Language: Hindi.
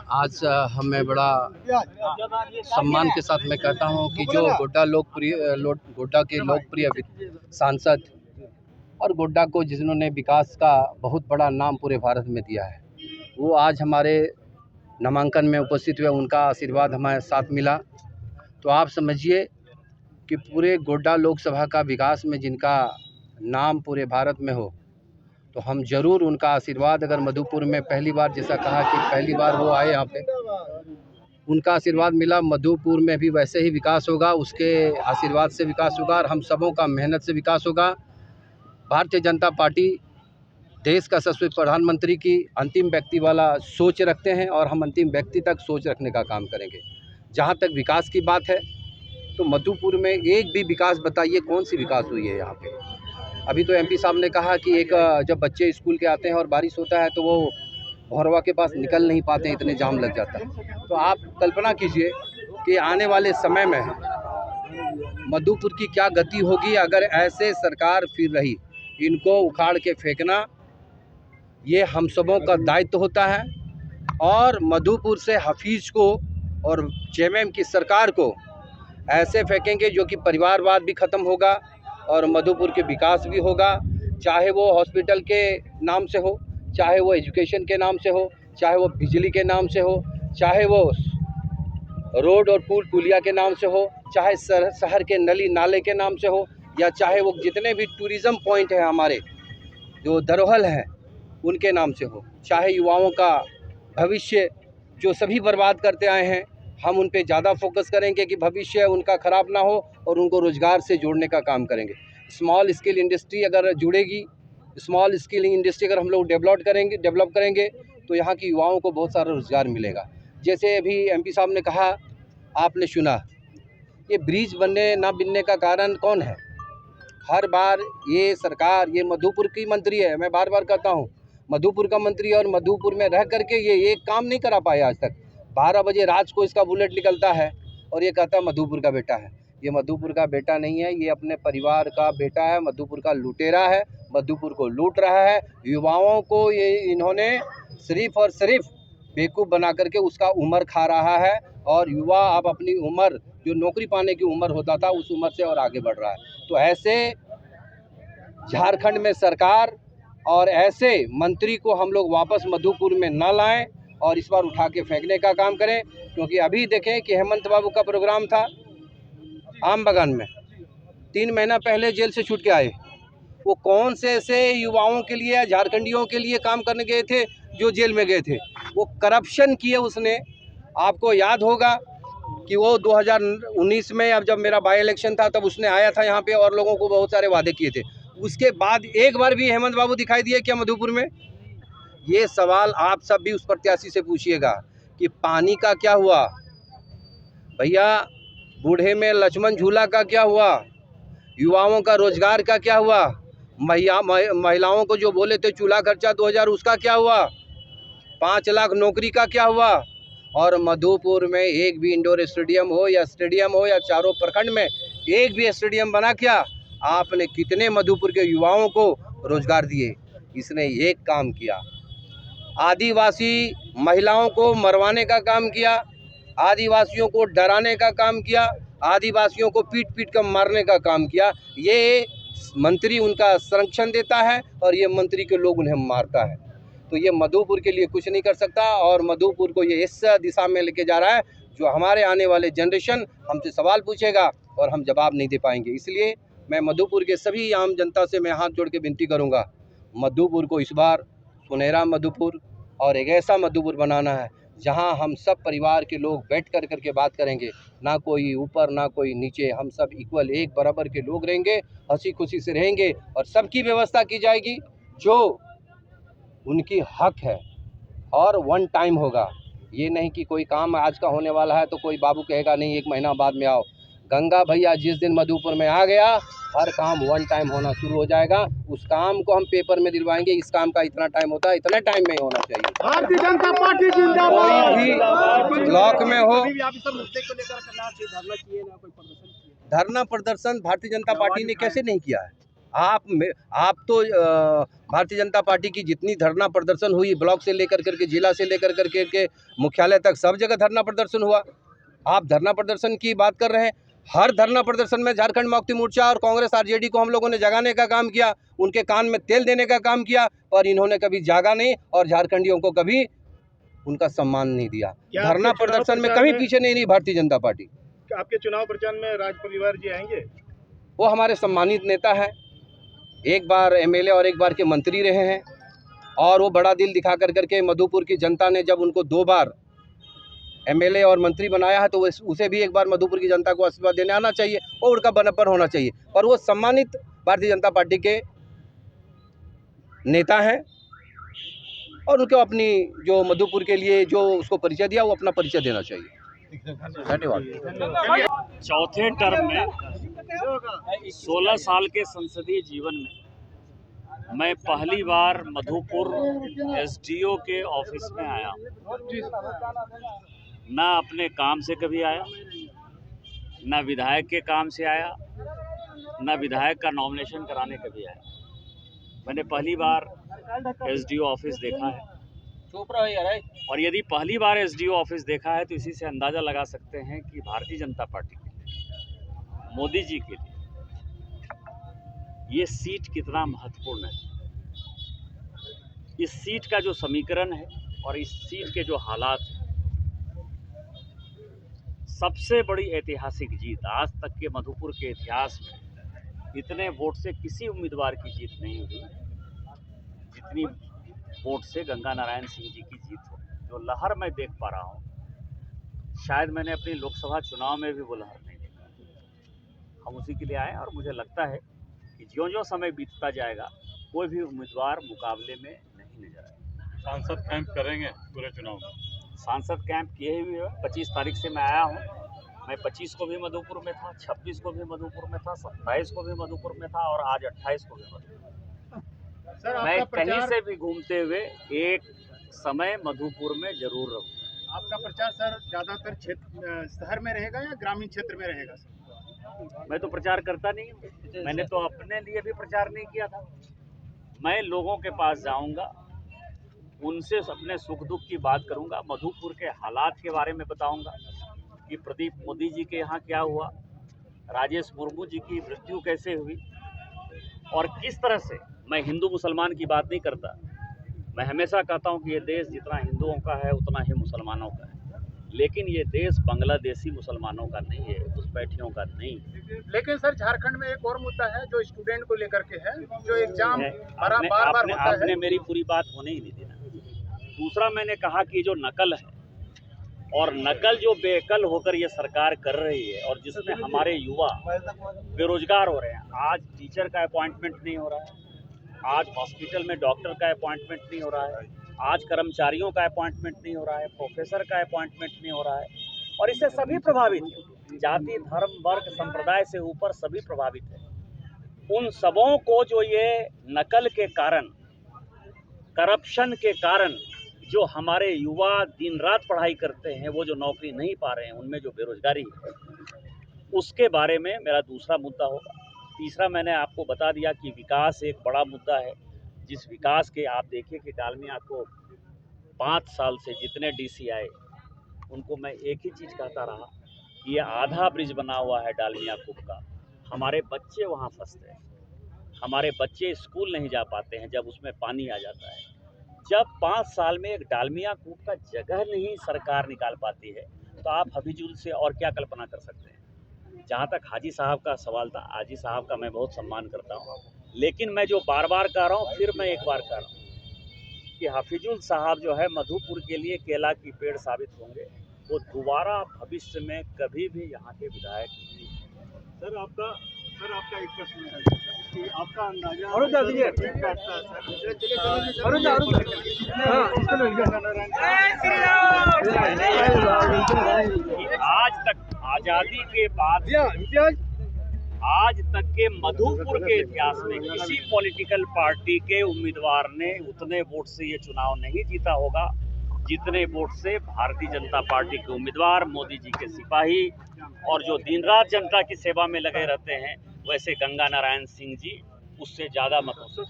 आज हमें बड़ा सम्मान के साथ मैं कहता हूं कि जो गोड्डा के लोकप्रिय सांसद और गोड्डा को जिन्होंने विकास का बहुत बड़ा नाम पूरे भारत में दिया है, वो आज हमारे नामांकन में उपस्थित हुए। उनका आशीर्वाद हमारे साथ मिला। तो आप समझिए कि पूरे गोड्डा लोकसभा का विकास में जिनका नाम पूरे भारत में हो, तो हम ज़रूर उनका आशीर्वाद, अगर मधुपुर में पहली बार, जैसा कहा कि पहली बार वो आए यहाँ पे, उनका आशीर्वाद मिला, मधुपुर में भी वैसे ही विकास होगा, उसके आशीर्वाद से विकास होगा और हम सबों का मेहनत से विकास होगा। भारतीय जनता पार्टी देश का सशक्त प्रधानमंत्री की अंतिम व्यक्ति वाला सोच रखते हैं और हम अंतिम व्यक्ति तक सोच रखने का काम करेंगे। जहाँ तक विकास की बात है, तो मधुपुर में एक भी विकास बताइए कौन सी विकास हुई है यहाँ पे? अभी तो एमपी साहब ने कहा कि जब बच्चे स्कूल के आते हैं और बारिश होता है तो वो भौरवा के पास निकल नहीं पाते, इतने जाम लग जाता है। तो आप कल्पना कीजिए कि आने वाले समय में मधुपुर की क्या गति होगी अगर ऐसे सरकार फिर रही। इनको उखाड़ के फेंकना ये हम सबों का दायित्व होता है और मधुपुर से हफीज को और जेएमएम की सरकार को ऐसे फेंकेंगे जो कि परिवारवाद भी ख़त्म होगा और मधुपुर के विकास भी होगा। चाहे वो हॉस्पिटल के नाम से हो, चाहे वो एजुकेशन के नाम से हो, चाहे वो बिजली के नाम से हो, चाहे वो रोड और पुल पुलिया के नाम से हो, चाहे शहर के नली नाले के नाम से हो, या चाहे वो जितने भी टूरिज़्म पॉइंट हैं हमारे जो धरोहर हैं उनके नाम से हो, चाहे युवाओं का भविष्य जो सभी बर्बाद करते आए हैं, हम उन पे ज़्यादा फोकस करेंगे कि भविष्य उनका ख़राब ना हो और उनको रोज़गार से जोड़ने का काम करेंगे। स्मॉल स्केल इंडस्ट्री अगर जुड़ेगी, स्मॉल स्केल इंडस्ट्री अगर हम लोग डेवलप करेंगे तो यहाँ की युवाओं को बहुत सारा रोज़गार मिलेगा। जैसे अभी एमपी साहब ने कहा, आपने सुना, ये ब्रिज बनने का कारण कौन है? हर बार ये सरकार, ये मधुपुर की मंत्री है, मैं बार बार कहता हूँ, मधुपुर का मंत्री और मधुपुर में रह करके ये एक काम नहीं करा पाया आज तक। 12 बजे रात को इसका बुलेट निकलता है और ये कहता है मधुपुर का बेटा है। ये मधुपुर का बेटा नहीं है, ये अपने परिवार का बेटा है, मधुपुर का लुटेरा है, मधुपुर को लूट रहा है। युवाओं को ये इन्होंने सिर्फ और सिर्फ बेवकूफ़ बना करके उसका उम्र खा रहा है और युवा अब अपनी उम्र, जो नौकरी पाने की उम्र होता था, उस उम्र से और आगे बढ़ रहा है। तो ऐसे झारखंड में सरकार और ऐसे मंत्री को हम लोग वापस मधुपुर में न लाएं और इस बार उठा के फेंकने का काम करें। क्योंकि अभी देखें कि हेमंत बाबू का प्रोग्राम था आम बागान में, 3 महीना पहले जेल से छूट के आए। वो कौन से ऐसे युवाओं के लिए, झारखंडियों के लिए काम करने गए थे जो जेल में गए थे? वो करप्शन किए उसने। आपको याद होगा कि वो 2019 में, अब जब मेरा बाई इलेक्शन था, तब उसने आया था यहाँ पे और लोगों को बहुत सारे वादे किए थे। उसके बाद एक बार भी हेमंत बाबू दिखाई दिए क्या मधुपुर में? ये सवाल आप सब भी उस प्रत्याशी से पूछिएगा कि पानी का क्या हुआ भैया, बूढ़े में लक्ष्मण झूला का क्या हुआ, युवाओं का रोजगार का क्या हुआ, महिलाओं को जो बोले थे चूल्हा खर्चा 2000 उसका क्या हुआ, 5 लाख नौकरी का क्या हुआ? और मधुपुर में एक भी इंडोर स्टेडियम हो या चारों प्रखंड में एक भी स्टेडियम बना क्या? आपने कितने मधुपुर के युवाओं को रोजगार दिए? इसने एक काम किया, आदिवासी महिलाओं को मरवाने का काम किया, आदिवासियों को डराने का काम किया, आदिवासियों को पीट कर मारने का काम किया। ये मंत्री उनका संरक्षण देता है और ये मंत्री के लोग उन्हें मारता है। तो ये मधुपुर के लिए कुछ नहीं कर सकता और मधुपुर को ये इस दिशा में लेके जा रहा है जो हमारे आने वाले जनरेशन हमसे सवाल पूछेगा और हम जवाब नहीं दे पाएंगे। इसलिए मैं मधुपुर के सभी आम जनता से मैं हाथ जोड़ के विनती करूंगा, मधुपुर को इस बार सुनहरा मधुपुर और एक ऐसा मधुपुर बनाना है जहां हम सब परिवार के लोग बैठ कर करके बात करेंगे, ना कोई ऊपर ना कोई नीचे, हम सब इक्वल एक बराबर के लोग रहेंगे, हंसी खुशी से रहेंगे और सबकी व्यवस्था की जाएगी जो उनकी हक है और 1 टाइम होगा। ये नहीं कि कोई काम आज का होने वाला है तो कोई बाबू कहेगा नहीं 1 महीना बाद में आओ। गंगा भैया जिस दिन मधुपुर में आ गया, हर काम 1 टाइम होना शुरू हो जाएगा। उस काम को हम पेपर में दिलवाएंगे, इस काम का इतना टाइम होता है, इतने टाइम में होना चाहिए। भारतीय जनता पार्टी जिंदाबाद। कोई भी ब्लॉक में हो, धरना प्रदर्शन भारतीय जनता पार्टी ने कैसे नहीं किया है? आप तो भारतीय जनता पार्टी की जितनी धरना प्रदर्शन हुई, ब्लॉक से लेकर करके जिला से लेकर करके के मुख्यालय तक सब जगह धरना प्रदर्शन हुआ। आप धरना प्रदर्शन की बात कर रहे हैं। हर धरना प्रदर्शन में झारखंड मुक्ति मोर्चा और कांग्रेस आरजेडी को हम लोगों ने जगाने का काम किया, उनके कान में तेल देने का काम किया, पर इन्होंने कभी जागा नहीं और झारखंडियों को कभी उनका सम्मान नहीं दिया। धरना प्रदर्शन में कभी पीछे नहीं रही भारतीय जनता पार्टी। आपके चुनाव प्रचार में राज परिवार जी आएंगे? वो हमारे सम्मानित नेता हैं, एक बार एमएलए और एक बार के मंत्री रहे हैं, और वो बड़ा दिल दिखा कर करके मधुपुर की जनता ने जब उनको 2 बार एमएलए और मंत्री बनाया है, तो उसे भी एक बार मधुपुर की जनता को आशीर्वाद देने आना चाहिए और उनका बनपर होना चाहिए। पर वो सम्मानित भारतीय जनता पार्टी के नेता हैं और उनको अपनी जो मधुपुर के लिए जो उसको परिचय दिया, वो अपना परिचय देना चाहिए। धन्यवाद। चौथे टर्म में 16 साल के संसदीय जीवन में मैं पहली बार मधुपुर एसडीओ के ऑफिस में आया। ना अपने काम से कभी आया, ना विधायक के काम से आया, ना विधायक का नॉमिनेशन कराने कभी आया। मैंने पहली बार एसडीओ ऑफिस देखा है, और यदि पहली बार एसडीओ ऑफिस देखा है तो इसी से अंदाज़ा लगा सकते हैं कि भारतीय जनता पार्टी के लिए, मोदी जी के लिए ये सीट कितना महत्वपूर्ण है। इस सीट का जो समीकरण है और इस सीट के जो हालात हैं, सबसे बड़ी ऐतिहासिक जीत आज तक के मधुपुर के इतिहास में इतने वोट से किसी उम्मीदवार की जीत नहीं हुई जितनी वोट से गंगा नारायण सिंह जी की जीत हो। जो लहर मैं देख पा रहा हूँ, शायद मैंने अपनी लोकसभा चुनाव में भी वो लहर नहीं देखा। हम उसी के लिए आए और मुझे लगता है कि ज्यों-ज्यों समय बीतता जाएगा कोई भी उम्मीदवार मुकाबले में नहीं नजर आएगा। सांसद कैंप करेंगे पूरे चुनाव में? सांसद कैंप किए हुए है। 25 तारीख से मैं आया हूँ। मैं 25 को भी मधुपुर में था, 26 को भी मधुपुर में था, 27 को भी मधुपुर में था और आज 28 को भी मधुपुर में। सर, मैं आपका कहीं प्रचार से भी घूमते हुए एक समय मधुपुर में जरूर रहूँगा। आपका प्रचार सर ज्यादातर शहर में रहेगा या ग्रामीण क्षेत्र में रहेगा सर? मैं तो प्रचार करता नहीं हूँ। मैंने तो अपने लिए भी प्रचार नहीं किया था। मैं लोगों के पास जाऊंगा, उनसे अपने सुख दुख की बात करूंगा, मधुपुर के हालात के बारे में बताऊंगा कि प्रदीप मोदी जी के यहाँ क्या हुआ, राजेश मुर्मू जी की मृत्यु कैसे हुई, और किस तरह से। मैं हिंदू मुसलमान की बात नहीं करता। मैं हमेशा कहता हूँ कि ये देश जितना हिंदुओं का है उतना ही मुसलमानों का है, लेकिन ये देश बांग्लादेशी मुसलमानों का नहीं है, घुसपैठियों का नहीं है। लेकिन सर झारखंड में एक और मुद्दा है जो स्टूडेंट को लेकर के है, जो एग्जाम बार आपने, बार आपने, होता आपने है। मेरी पूरी बात होने ही नहीं देना। दूसरा, मैंने कहा कि जो नकल है और नकल जो बेअकल होकर ये सरकार कर रही है और जिसमें हमारे युवा बेरोजगार हो रहे हैं। आज टीचर का अपॉइंटमेंट नहीं हो रहा है, आज हॉस्पिटल में डॉक्टर का अपॉइंटमेंट नहीं हो रहा है, आज कर्मचारियों का अपॉइंटमेंट नहीं हो रहा है, प्रोफेसर का अपॉइंटमेंट नहीं हो रहा है, और इससे सभी प्रभावित हैं। जाति, धर्म, वर्ग, संप्रदाय से ऊपर सभी प्रभावित हैं। उन सबों को जो ये नकल के कारण, करप्शन के कारण जो हमारे युवा दिन रात पढ़ाई करते हैं, वो जो नौकरी नहीं पा रहे हैं, उनमें जो बेरोजगारी है, उसके बारे में मेरा दूसरा मुद्दा होगा। तीसरा, मैंने आपको बता दिया कि विकास एक बड़ा मुद्दा है, जिस विकास के आप देखिए कि डालमिया को 5 साल से जितने डीसी आए उनको मैं एक ही चीज़ कहता रहा कि ये आधा ब्रिज बना हुआ है डालमिया कूप का, हमारे बच्चे वहाँ फंसते हैं, हमारे बच्चे स्कूल नहीं जा पाते हैं जब उसमें पानी आ जाता है। जब 5 साल में एक डालमिया कूप का जगह नहीं सरकार निकाल पाती है, तो आप हबीजुल से और क्या कल्पना कर सकते हैं। जहाँ तक हाजी साहब का सवाल था, हाजी साहब का मैं बहुत सम्मान करता हूँ, लेकिन मैं जो बार बार कह रहा हूँ, फिर मैं एक बार कह रहा हूँ कि हफीजुल साहब जो है मधुपुर के लिए केला की पेड़ साबित होंगे। वो दोबारा भविष्य में कभी भी यहाँ के विधायक नहीं। सर आपका एक प्रश्न है कि आपका अंदाजा आज तक आज़ादी के बाद आज तक के मधुपुर के इतिहास में किसी पॉलिटिकल पार्टी के उम्मीदवार ने उतने वोट से ये चुनाव नहीं जीता होगा जितने वोट से भारतीय जनता पार्टी के उम्मीदवार, मोदी जी के सिपाही और जो दिन रात जनता की सेवा में लगे रहते हैं, वैसे गंगा नारायण सिंह जी उससे ज़्यादा मतों से।